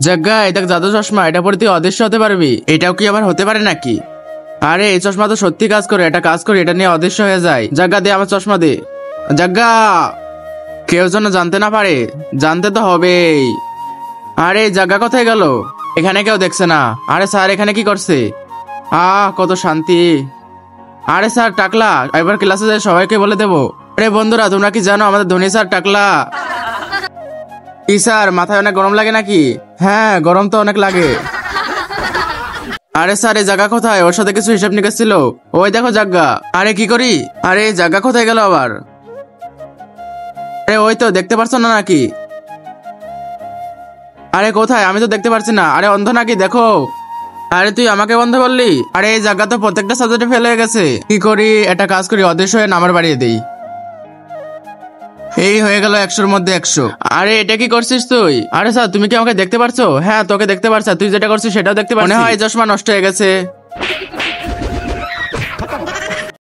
জাগ্গা এটা জাদু চশমা, এটা পরে তুই অদৃশ্য হতে পারবি। এটাও কি আবার হতে পারে নাকি? আরে এই চশমা তো সত্যি কাজ করে, এটা কাজ করে, এটা নিয়ে অদৃশ্য হয়ে যায়। জাগ্গা দে আমার চশমা দে। জাগ্গা, কেউ যেন জানতে না পারে। জানতে তো হবেই। আরে জাগ্গা কোথায় গেল? এখানে কেউ দেখছে না। আরে স্যার এখানে কি করছে? কত শান্তি। আরে স্যার টাকলা, এবার ক্লাসে যাই সবাইকে বলে দেবো। আরে বন্ধুরা তোমরা কি জানো আমাদের ধনী স্যার টাকলা? কি স্যার মাথায় অনেক গরম লাগে নাকি? হ্যাঁ গরম তো অনেক লাগে। আরে স্যার এই জায়গা কোথায়? ওর সাথে কিছু হিসাব নিকাশ ছিল। ওই দেখো জায়গা। আরে কি করি? আরে এই জায়গা কোথায় গেল আবার? আরে ওই তো, দেখতে পারছো না নাকি? আরে কোথায়? আমি তো দেখতে পারছি না। আরে অন্ধ নাকি? দেখো। আরে তুই আমাকে বন্ধ করলি? আরে এই জায়গা তো প্রত্যেকটা সাবজেক্টে ফেল হয়ে গেছে। কি করি? একটা কাজ করি, অদৃশ্য হয়ে নাম্বার বাড়িয়ে দেই। এই হয়ে গেল 100-র মধ্যে 100। আরে এটা কি করছিস তুই? আরে স্যার তুমি কি আমাকে দেখতে পারছো? হ্যাঁ তোকে দেখতে পারছো। তুই যেটা করছিস সেটাও দেখতে পারছি। মনে হয় চশমা নষ্ট হয়ে গেছে।